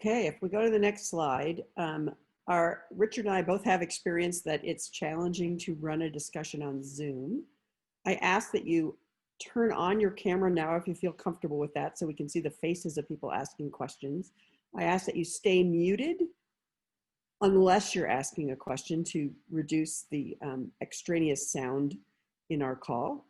Okay, if we go to the next slide, Richard and I both have experience that it's challenging to run a discussion on Zoom. I ask that you turn on your camera now if you feel comfortable with that so we can see the faces of people asking questions. I ask that you stay muted unless you're asking a question to reduce the extraneous sound in our call.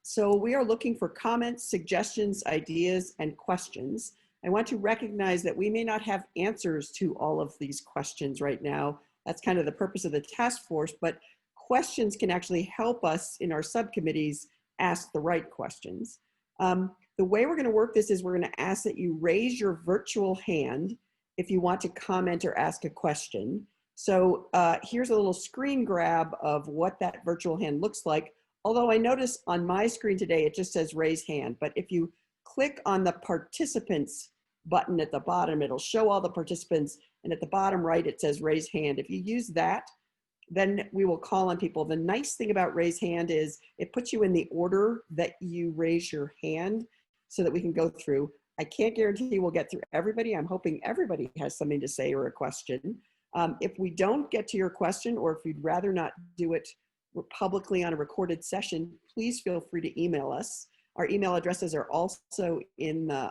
So we are looking for comments, suggestions, ideas, and questions. I want to recognize that we may not have answers to all of these questions right now. That's kind of the purpose of the task force, but questions can actually help us in our subcommittees ask the right questions. The way we're going to work this is we're going to ask that you raise your virtual hand if you want to comment or ask a question. So here's a little screen grab of what that virtual hand looks like. Although I notice on my screen today, it just says raise hand, but if you click on the participants button at the bottom, it'll show all the participants, and at the bottom right, it says raise hand. If you use that, then we will call on people. The nice thing about raise hand is it puts you in the order that you raise your hand so that we can go through. I can't guarantee we'll get through everybody. I'm hoping everybody has something to say or a question. If we don't get to your question, or if you'd rather not do it publicly on a recorded session, please feel free to email us. Our email addresses are also in the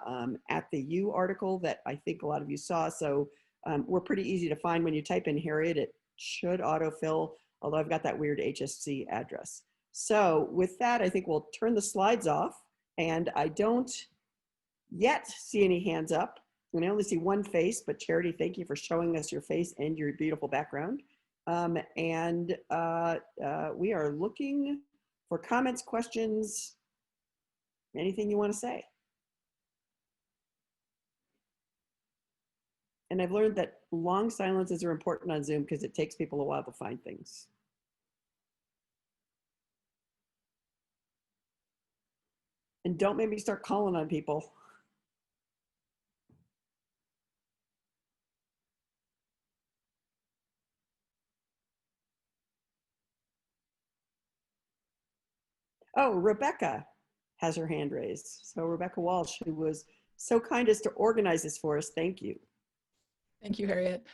At the U article that I think a lot of you saw. So we're pretty easy to find. When you type in Harriet, it should autofill, although I've got that weird HSC address. So with that, I think we'll turn the slides off, and I don't yet see any hands up. And I only see one face, but Charity, thank you for showing us your face and your beautiful background. We are looking for comments, questions, anything you want to say. And I've learned that long silences are important on Zoom because it takes people a while to find things. And don't make me start calling on people. Oh, Rebecca has her hand raised. So Rebecca Walsh, who was so kind as to organize this for us, thank you. Thank you, Harriet.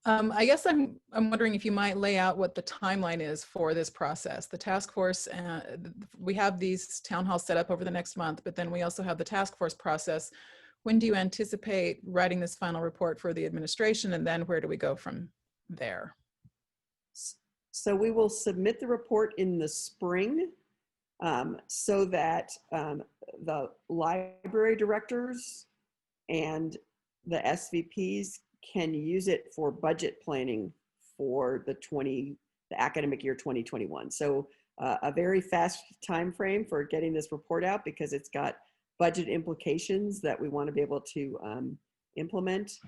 I guess I'm wondering if you might lay out what the timeline is for this process. The task force, we have these town halls set up over the next month, but then we also have the task force process. When do you anticipate writing this final report for the administration, and then where do we go from there? So we will submit the report in the spring so that the library directors and the SVPs can use it for budget planning for the academic year 2021. So a very fast time frame for getting this report out because it's got budget implications that we want to be able to implement.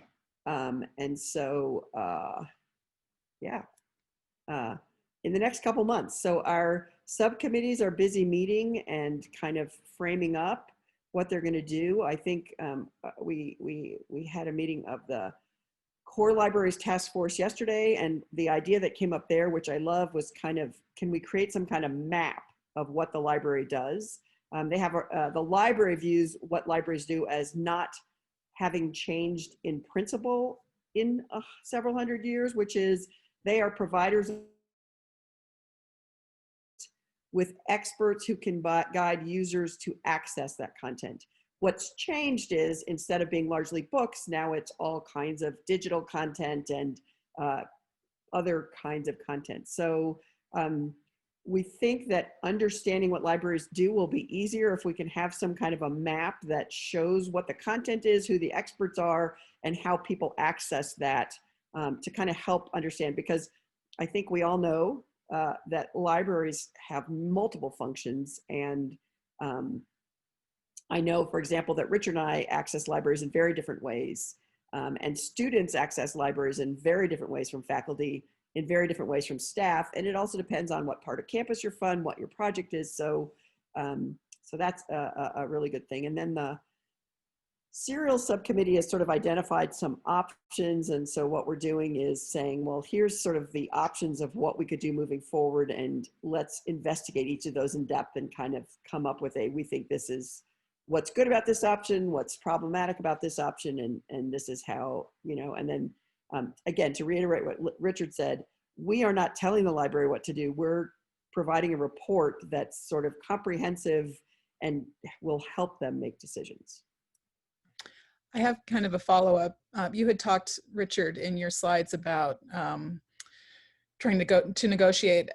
In the next couple months. So our subcommittees are busy meeting and kind of framing up what they're going to do. I think we had a meeting of the Core Libraries Task Force yesterday, and the idea that came up there, which I love, was kind of, can we create some kind of map of what the library does? They have the library views what libraries do as not having changed in principle in several hundred years, which is they are providers with experts who can guide users to access that content. What's changed is instead of being largely books, now it's all kinds of digital content and other kinds of content. So we think that understanding what libraries do will be easier if we can have some kind of a map that shows what the content is, who the experts are, and how people access that to kind of help understand. Because I think we all know that libraries have multiple functions, and I know, for example, that Richard and I access libraries in very different ways, and students access libraries in very different ways from faculty, in very different ways from staff, and it also depends on what part of campus you're from, what your project is. So, so that's a really good thing. And then the Serial Subcommittee has sort of identified some options, and so what we're doing is saying, well, here's sort of the options of what we could do moving forward, and let's investigate each of those in depth and kind of come up with we think this is what's good about this option, what's problematic about this option, and this is how, and then again, to reiterate what Richard said, we are not telling the library what to do. We're providing a report that's sort of comprehensive and will help them make decisions. I have kind of a follow-up. You had talked, Richard, in your slides about trying to negotiate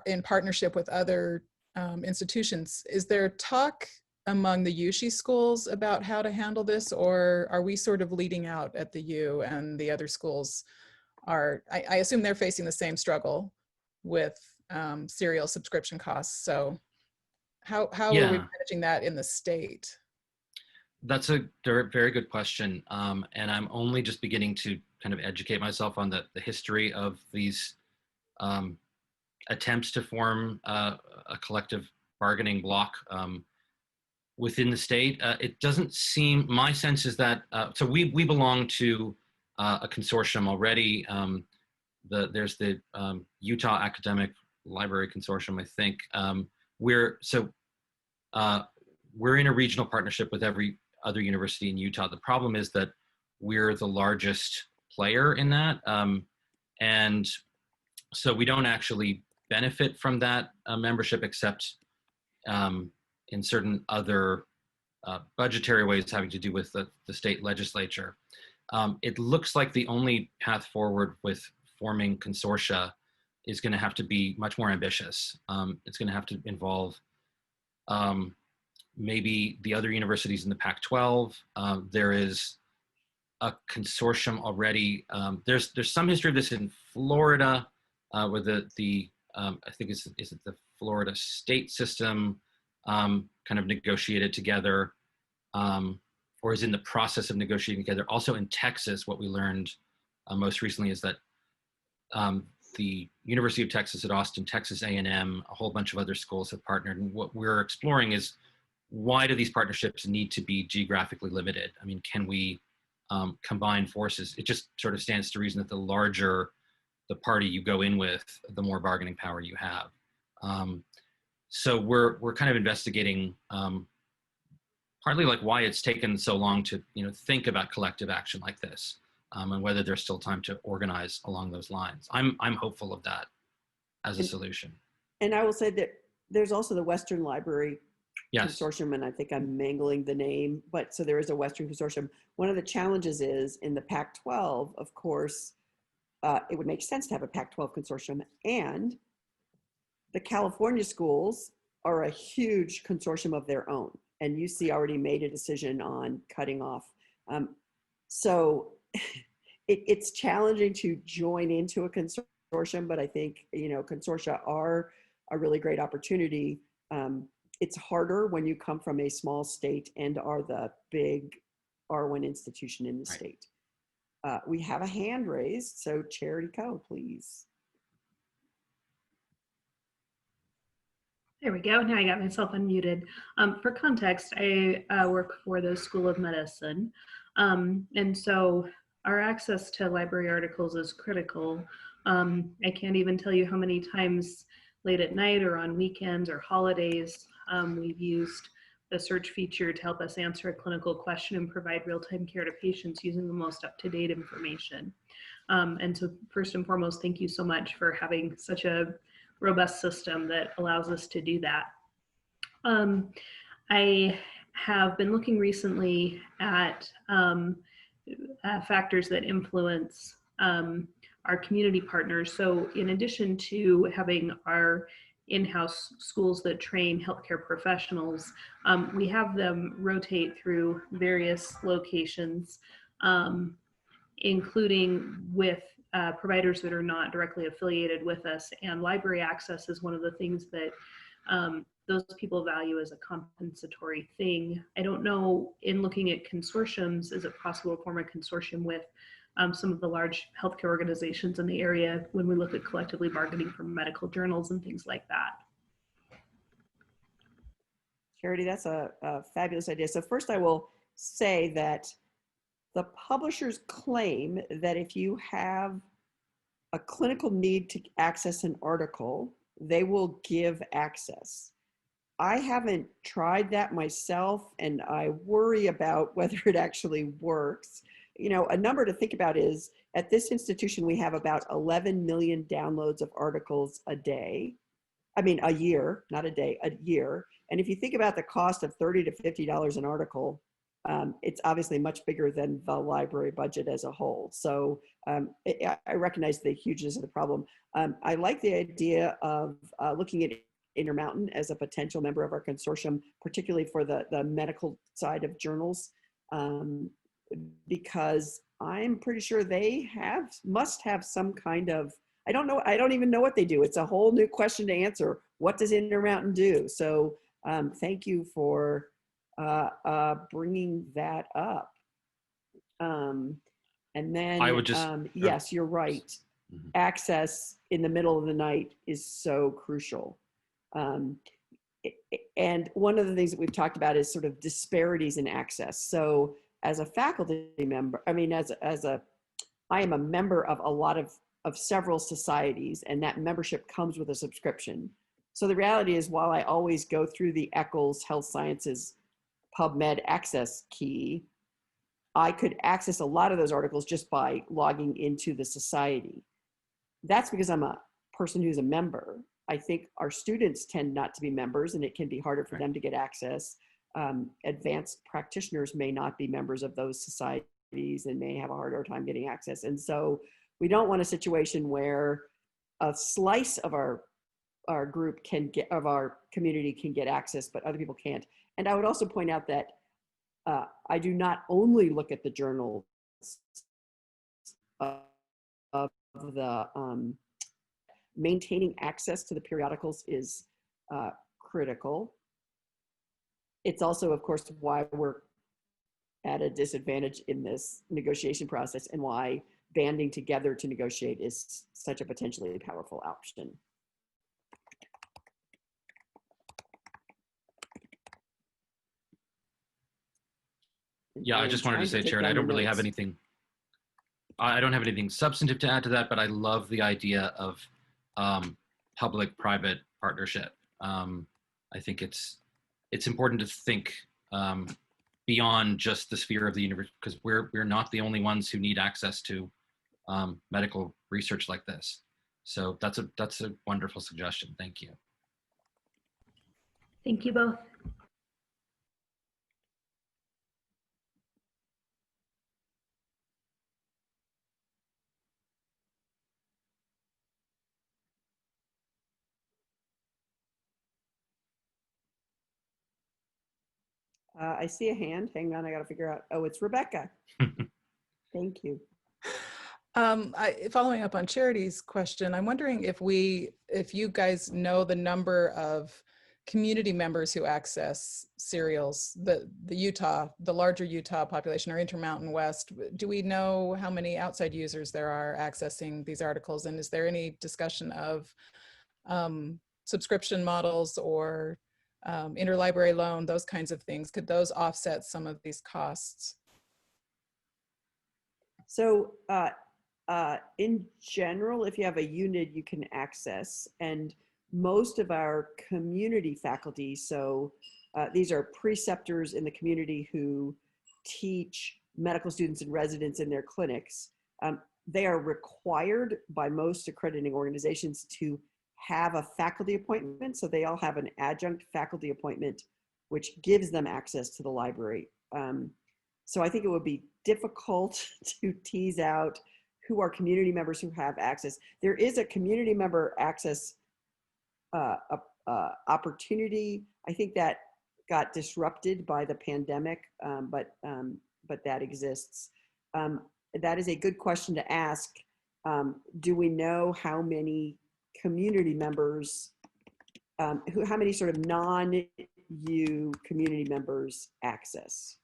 in partnership with other institutions. Is there talk among the USHE schools about how to handle this, or are we sort of leading out at the U and the other schools are, I assume they're facing the same struggle with serial subscription costs. So how are we managing that in the state? That's a very good question. And I'm only just beginning to kind of educate myself on the history of these attempts to form a collective bargaining bloc within the state. It doesn't seem, my sense is that, so we belong to a consortium already. There's the Utah Academic Library Consortium, I think. We're in a regional partnership with every other university in Utah. The problem is that we're the largest player in that. And so we don't actually benefit from that membership, except in certain other budgetary ways having to do with the state legislature. It looks like the only path forward with forming consortia is going to have to be much more ambitious. It's going to have to involve maybe the other universities in the Pac-12. There is a consortium already. There's some history of this in Florida, where I think is it the Florida state system kind of negotiated together, or is in the process of negotiating together. Also in Texas, what we learned most recently is that the University of Texas at Austin, Texas A&M, a whole bunch of other schools have partnered. And what we're exploring is, why do these partnerships need to be geographically limited? I mean, can we combine forces? It just sort of stands to reason that the larger the party you go in with, the more bargaining power you have. So we're kind of investigating partly like why it's taken so long to think about collective action like this, and whether there's still time to organize along those lines. I'm hopeful of that as a solution. And I will say that there's also the Western Library Consortium, and I think I'm mangling the name, but so there is a Western Consortium. One of the challenges is in the Pac-12, of course, it would make sense to have a Pac-12 consortium, and the California schools are a huge consortium of their own, and UC already made a decision on cutting off. So it's challenging to join into a consortium, but I think, consortia are a really great opportunity. It's harder when you come from a small state and are the big R1 institution in the state. We have a hand raised, so Charity Co, please. There we go. Now I got myself unmuted. For context, I work for the School of Medicine. And so our access to library articles is critical. I can't even tell you how many times late at night or on weekends or holidays we've used the search feature to help us answer a clinical question and provide real-time care to patients using the most up-to-date information. And so first and foremost, thank you so much for having such a robust system that allows us to do that. I have been looking recently at factors that influence our community partners. So in addition to having our in-house schools that train healthcare professionals, we have them rotate through various locations, including with providers that are not directly affiliated with us. And library access is one of the things that those people value as a compensatory thing. I don't know, in looking at consortiums, is it possible to form a consortium with some of the large healthcare organizations in the area when we look at collectively bargaining for medical journals and things like that? Charity, that's a fabulous idea. So first I will say that the publishers claim that if you have a clinical need to access an article, they will give access. I haven't tried that myself, and I worry about whether it actually works. You know, a number to think about is at this institution, we have about 11 million downloads of articles a day. I mean, a year, not a day, a year. And if you think about the cost of $30 to $50 an article, it's obviously much bigger than the library budget as a whole. So I recognize the hugeness of the problem. I like the idea of looking at Intermountain as a potential member of our consortium, particularly for the medical side of journals, because I'm pretty sure they must have some kind of, I don't know, I don't even know what they do. It's a whole new question to answer. What does Intermountain do? So thank you for bringing that up. And then, I would just, yes, you're right. Mhm. Access in the middle of the night is so crucial. And one of the things that we've talked about is sort of disparities in access. So as a faculty member, I mean, I am a member of a lot of several societies, and that membership comes with a subscription. So the reality is, while I always go through the Eccles Health Sciences PubMed access key, I could access a lot of those articles just by logging into the society. That's because I'm a person who's a member. I think our students tend not to be members, and it can be harder for them to get access. Advanced practitioners may not be members of those societies and may have a harder time getting access. And so we don't want a situation where a slice of our group of our community can get access, but other people can't. And I would also point out that I do not only look at the journals of the maintaining access to the periodicals is critical. It's also, of course, why we're at a disadvantage in this negotiation process and why banding together to negotiate is such a potentially powerful option. Yeah, I just wanted to say, Jared, I don't really have anything. I don't have anything substantive to add to that, but I love the idea of public-private partnership. I think it's important to think beyond just the sphere of the university, because we're not the only ones who need access to medical research like this. So that's a wonderful suggestion. Thank you. Thank you both. I see a hand. Hang on, I got to figure out. Oh, it's Rebecca. Thank you. Following up on Charity's question, I'm wondering if you guys know the number of community members who access serials, the larger Utah population or Intermountain West. Do we know how many outside users there are accessing these articles? And is there any discussion of subscription models or interlibrary loan, those kinds of things? Could those offset some of these costs? So in general, if you have a unit, you can access, and most of our community faculty, so these are preceptors in the community who teach medical students and residents in their clinics. They are required by most accrediting organizations to have a faculty appointment. So they all have an adjunct faculty appointment, which gives them access to the library. So I think it would be difficult to tease out who are community members who have access. There is a community member access opportunity. I think that got disrupted by the pandemic, but that exists. That is a good question to ask. Do we know how many community members, how many sort of non-U community members access?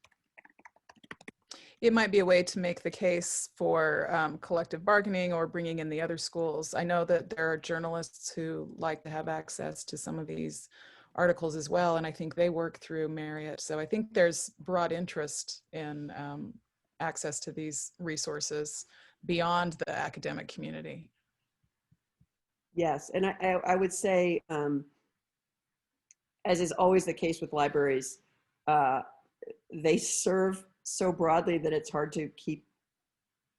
It might be a way to make the case for collective bargaining or bringing in the other schools. I know that there are journalists who like to have access to some of these articles as well, and I think they work through Marriott. So I think there's broad interest in access to these resources beyond the academic community. Yes, and I would say as is always the case with libraries, uh, they serve so broadly that it's hard to keep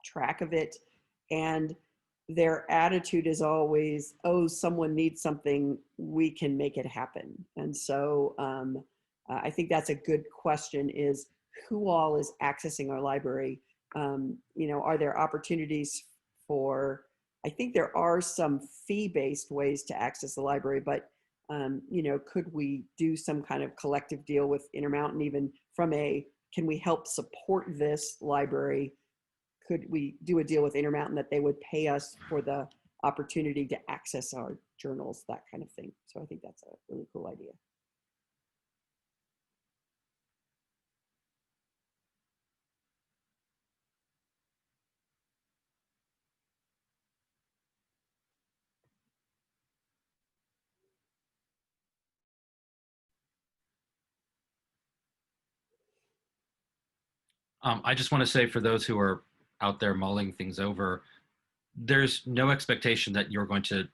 track of it. And their attitude is always, oh, someone needs something, we can make it happen. And so I think that's a good question, is who all is accessing our library? Are there opportunities for, I think there are some fee-based ways to access the library, but could we do some kind of collective deal with Intermountain, even from can we help support this library? Could we do a deal with Intermountain that they would pay us for the opportunity to access our journals, that kind of thing? So I think that's a really cool idea. I just want to say, for those who are out there mulling things over, there's no expectation that you're going to,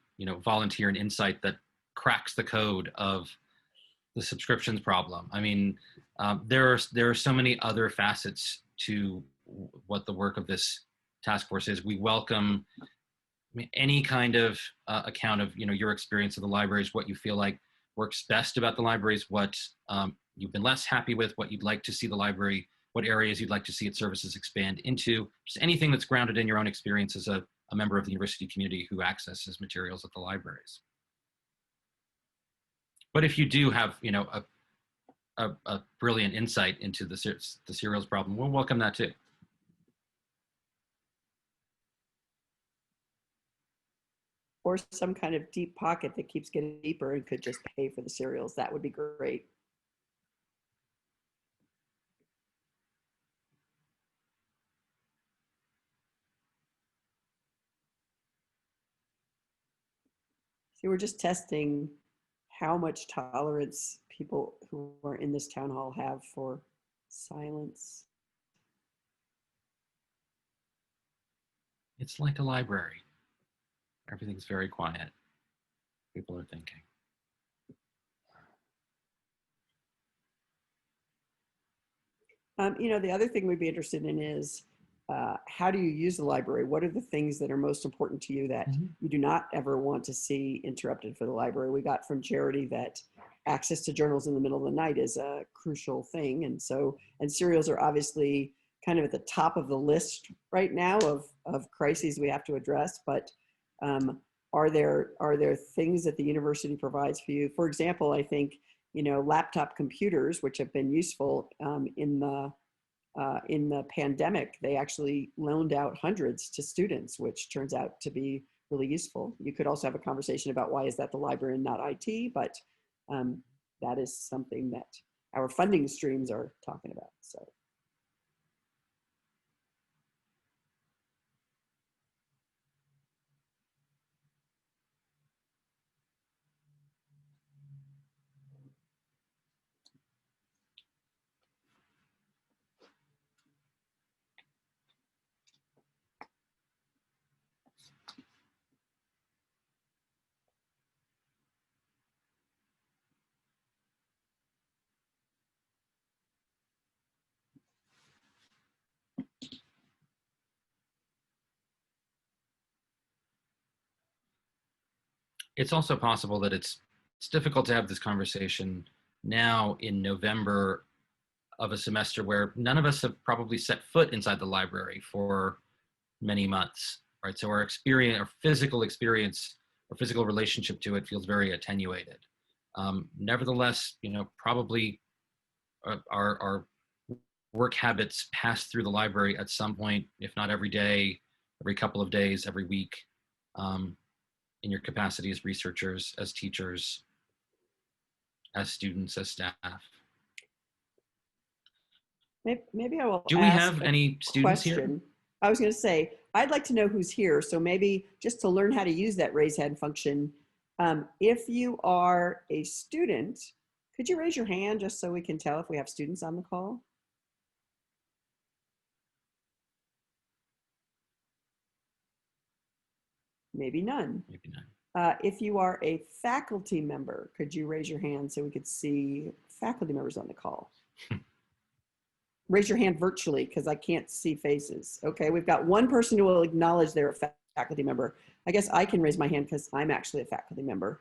volunteer an insight that cracks the code of the subscriptions problem. I mean, there are so many other facets to what the work of this task force is. We welcome any kind of account of your experience of the libraries, what you feel like works best about the libraries, what you've been less happy with, what you'd like to see the library, what areas you'd like to see its services expand into, just anything that's grounded in your own experience as a member of the university community who accesses materials at the libraries. But if you do have a brilliant insight into the serials problem, we'll welcome that too. Or some kind of deep pocket that keeps getting deeper and could just pay for the serials. That would be great. See, we're just testing how much tolerance people who are in this town hall have for silence. It's like a library. Everything's very quiet. People are thinking. The other thing we'd be interested in is how do you use the library? What are the things that are most important to you that you do not ever want to see interrupted for the library? We got from Charity that access to journals in the middle of the night is a crucial thing. And serials are obviously kind of at the top of the list right now of crises we have to address. But are there things that the university provides for you? For example, I think, laptop computers, which have been useful in the pandemic, they actually loaned out hundreds to students, which turns out to be really useful. You could also have a conversation about why is that the library and not IT, but that is something that our funding streams are talking about. So. It's also possible that it's difficult to have this conversation now in November of a semester where none of us have probably set foot inside the library for many months, right? So our experience, our physical experience, our physical relationship to it feels very attenuated. Nevertheless, probably our work habits pass through the library at some point, if not every day, every couple of days, every week, in your capacity as researchers, as teachers, as students, as staff. Maybe I will Do we have any students here? I was going to say, I'd like to know who's here. So maybe just to learn how to use that raise hand function, if you are a student, could you raise your hand just so we can tell if we have students on the call? Maybe none. Maybe none. If you are a faculty member, could you raise your hand so we could see faculty members on the call? Raise your hand virtually because I can't see faces. Okay, we've got one person who will acknowledge they're a faculty member. I guess I can raise my hand because I'm actually a faculty member.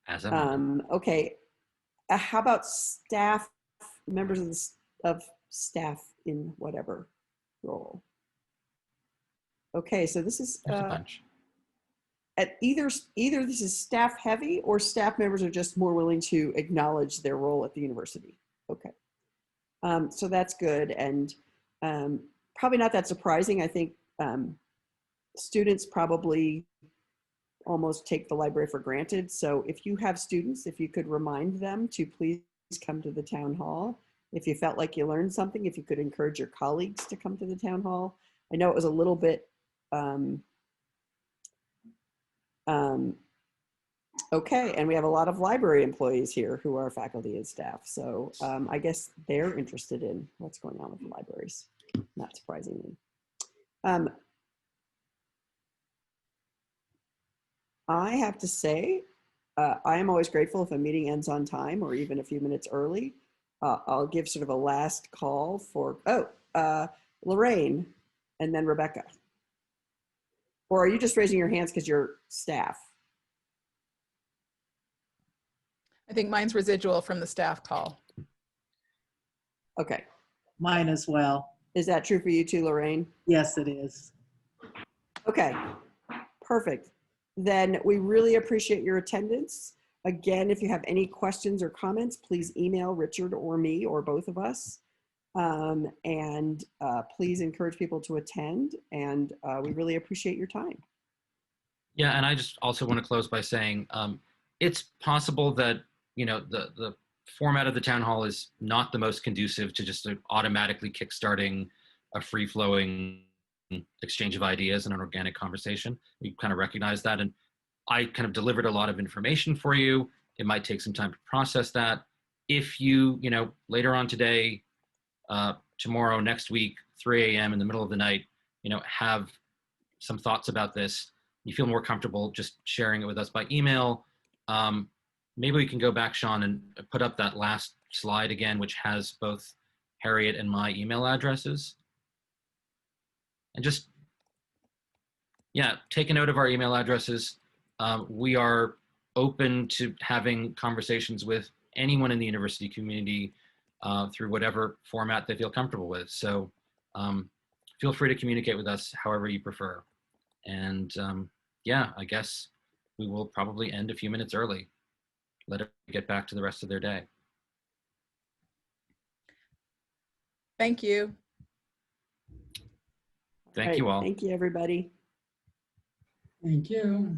As am I. Okay, how about staff, members of staff in whatever role? Okay, so this is There's a bunch. at either this is staff heavy or staff members are just more willing to acknowledge their role at the university. Okay, so that's good, and probably not that surprising. I think students probably almost take the library for granted. So if you have students, if you could remind them to please come to the town hall. If you felt like you learned something, if you could encourage your colleagues to come to the town hall. I know it was a little bit okay, and we have a lot of library employees here who are faculty and staff. So I guess they're interested in what's going on with the libraries, not surprisingly. I have to say, I am always grateful if a meeting ends on time or even a few minutes early. I'll give sort of a last call for, Lorraine and then Rebecca. Or are you just raising your hands because you're staff? I think mine's residual from the staff call. Okay. Mine as well. Is that true for you too, Lorraine? Yes, it is. Okay, perfect. Then we really appreciate your attendance. Again, if you have any questions or comments, please email Richard or me or both of us. Please encourage people to attend, and we really appreciate your time. Yeah, and I just also want to close by saying it's possible that, you know, the format of the town hall is not the most conducive to just automatically kickstarting a free-flowing exchange of ideas and an organic conversation. We kind of recognize that, and I kind of delivered a lot of information for you. It might take some time to process that. If you, later on today, tomorrow, next week, 3 a.m. in the middle of the night, have some thoughts about this, you feel more comfortable just sharing it with us by email. Maybe we can go back, Sean, and put up that last slide again, which has both Harriet and my email addresses. And just, take a note of our email addresses. We are open to having conversations with anyone in the university community through whatever format they feel comfortable with. So feel free to communicate with us however you prefer. And I guess we will probably end a few minutes early. Let it get back to the rest of their day. Thank you. Thank you all. Thank you, everybody. Thank you.